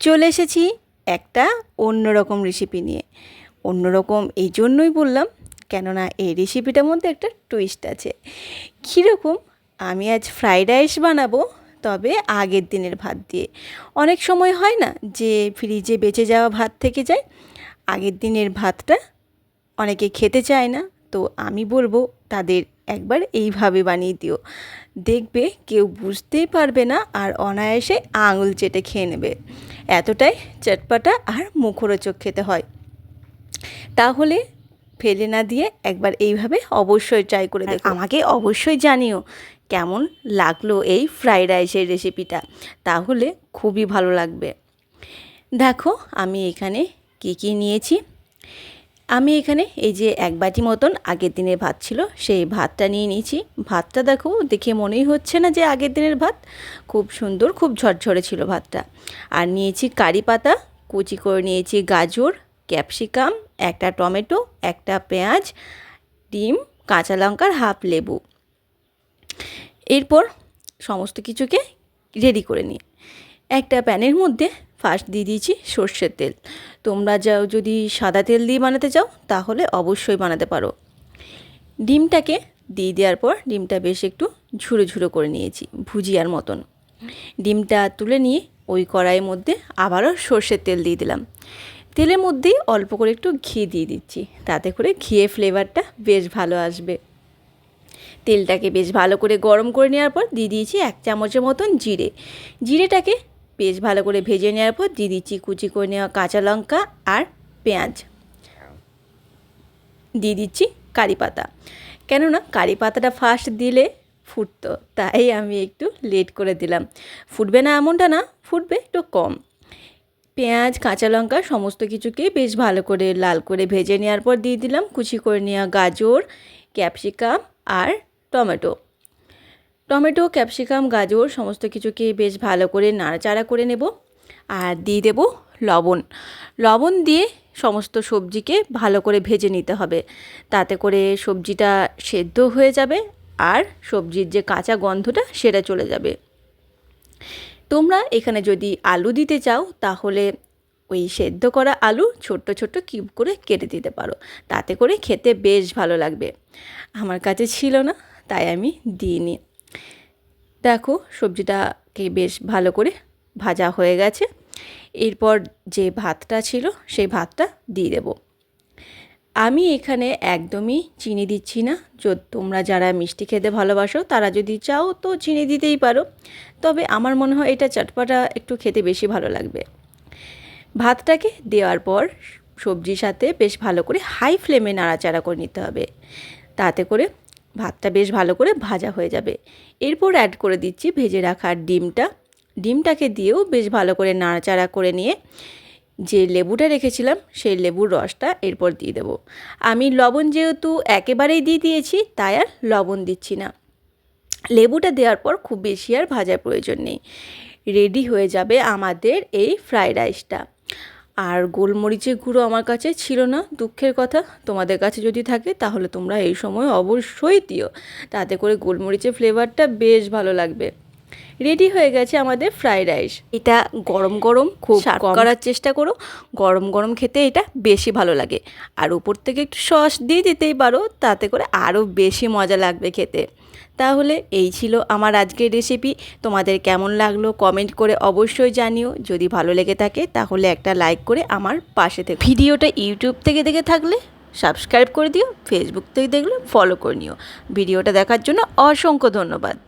চলে এসেছি একটা অন্যরকম রেসিপি নিয়ে। অন্যরকম এই জন্যই বললাম, কেননা এই রেসিপিটার মধ্যে একটা টুইস্ট আছে। কীরকম? আমি আজ ফ্রাইড রাইস বানাবো, তবে আগের দিনের ভাত দিয়ে। অনেক সময় হয় না যে ফ্রিজে বেঁচে যাওয়া ভাত থেকে যায়, আগের দিনের ভাতটা অনেকে খেতে চায় না, তো আমি বলবো তাদের একবার এইভাবে বানিয়ে দিও। দেখবে কেউ বুঝতেই পারবে না, আর অনায়াসে আঙুল চেটে খেয়ে নেবে। এতটাই চটপাটা আর মুখরোচক খেতে হয়। তাহলে ফেলে না দিয়ে একবার এইভাবে অবশ্যই ট্রাই করে দেখো। আমাকে অবশ্যই জানিও কেমন লাগলো এই ফ্রাইড রাইসের রেসিপিটা, তাহলে খুবই ভালো লাগবে। দেখো আমি এখানে কী নিয়েছি। আমি এখানে এই যে 1 বাটি মতন আগের দিনের ভাত ছিল, সেই ভাতটা নিয়ে নিয়েছি। ভাতটা দেখো, দেখে মনেই হচ্ছে না যে আগের দিনের ভাত। খুব সুন্দর, খুব ঝরঝরে ছিল ভাতটা। আর নিয়েছি কারি পাতা, কুচি করে নিয়েছি গাজর, ক্যাপসিকাম, একটা টমেটো, একটা পেঁয়াজ, ডিম, কাঁচা লঙ্কার হাফ লেবু। এরপর সমস্ত কিছুকে রেডি করে নিই। একটা প্যানের মধ্যে ফার্স্ট দিয়ে দিয়েছি সর্ষের তেল। তোমরা যদি সাদা তেল দিয়ে বানাতে চাও তাহলে অবশ্যই বানাতে পারো। ডিমটাকে দিয়ে দেওয়ার পর ডিমটা বেশ একটু ঝুরো ঝুরো করে নিয়েছি, ভুজিয়ার মতন। ডিমটা তুলে নিয়ে ওই কড়াইয়ের মধ্যে আবারও সর্ষের তেল দিয়ে দিলাম। তেলের মধ্যেই অল্প করে একটু ঘি দিয়ে দিচ্ছি, তাতে করে ঘিয়ের ফ্লেভারটা বেশ ভালো আসবে। তেলটাকে বেশ ভালো করে গরম করে নেওয়ার পর দিয়ে দিয়েছি 1 চামচের মতন জিরে। জিরেটাকে বেশ ভালো করে ভেজে নেওয়ার পর দিয়ে দিচ্ছি কুচি করে নেওয়া কাঁচা লঙ্কা আর পেঁয়াজ। দিয়ে দিচ্ছি কারি পাতা, কেননা কারি পাতাটা ফার্স্ট দিলে ফুটতো, তাই আমি একটু লেট করে দিলাম। ফুটবে না এমনটা না, ফুটবে একটু কম। পেঁয়াজ, কাঁচা লঙ্কা সমস্ত কিছুকে বেশ ভালো করে লাল করে ভেজে নেওয়ার পর দিয়ে দিলাম কুচি করে নেওয়া গাজর, ক্যাপসিকাম আর টমেটো। ক্যাপসিকাম, গাজর সমস্ত কিছুকে বেশ ভালো করে নাড়াচাড়া করে নেব। আর দিয়ে দেব লবণ। লবণ দিয়ে সমস্ত সবজিকে ভালো করে ভেজে নিতে হবে, তাতে করে সবজিটা সেদ্ধ হয়ে যাবে আর সবজির যে কাঁচা গন্ধটা সেটা চলে যাবে। তোমরা এখানে যদি আলু দিতে চাও তাহলে ওই সেদ্ধ করা আলু ছোট্ট ছোট্ট কিউব করে কেটে দিতে পারো, তাতে করে খেতে বেশ ভালো লাগবে। আমার কাছে ছিল না, তাই আমি দিইনি। দেখো সবজিটাকে বেশ ভালো করে ভাজা হয়ে গেছে। এরপর যে ভাতটা ছিল সেই ভাতটা দিয়ে দেব। আমি এখানে একদমই চিনি দিচ্ছি না। তোমরা যারা মিষ্টি খেতে ভালোবাসো তারা যদি চাও তো চিনি দিতেই পারো, তবে আমার মনে হয় এটা চটপাটা একটু খেতে বেশি ভালো লাগবে। ভাতটাকে দেওয়ার পর সবজির সাথে বেশ ভালো করে হাই ফ্লেমে নাড়াচাড়া করে নিতে হবে, তাতে করে ভাতটা বেশ ভালো করে ভাজা হয়ে যাবে। এরপর অ্যাড করে দিচ্ছি ভেজে রাখা ডিমটাকে দিয়েও বেশ ভালো করে নাড়াচাড়া করে নিয়ে যে লেবুটা রেখেছিলাম সেই লেবুর রসটা এরপর দিয়ে দেবো। আমি লবণ যেহেতু একেবারেই দিয়ে দিয়েছি, তাই আর লবণ দিচ্ছি না। লেবুটা দেওয়ার পর খুব বেশি আর ভাজার প্রয়োজন নেই। রেডি হয়ে যাবে আমাদের এই ফ্রাইড রাইসটা। আর গোলমরিচের গুঁড়ো আমার কাছে ছিল না, দুঃখের কথা। তোমাদের কাছে যদি থাকে তাহলে তোমরা এই সময় অবশ্যই দিও, তাতে করে গোলমরিচের ফ্লেভারটা বেশ ভালো লাগবে। রেডি হয়ে গেছে আমাদের ফ্রাইড রাইস। এটা গরম গরম খুব সার্ভ করার চেষ্টা করো, গরম গরম খেতে এটা বেশি ভালো লাগে। আর উপর থেকে একটু সস দিয়ে দিতেই পারো, তাতে করে আরও বেশি মজা লাগবে খেতে। তাহলে এই ছিল আমার আজকের রেসিপি। তোমাদের কেমন লাগলো কমেন্ট করে অবশ্যই জানিও। যদি ভালো লেগে থাকে তাহলে একটা লাইক করে আমার পাশে থেকে। ভিডিওটা ইউটিউব থেকে দেখে থাকলে সাবস্ক্রাইব করে দিও, ফেসবুক থেকে দেখলে ফলো করে নিও। ভিডিওটা দেখার জন্য অসংখ্য ধন্যবাদ।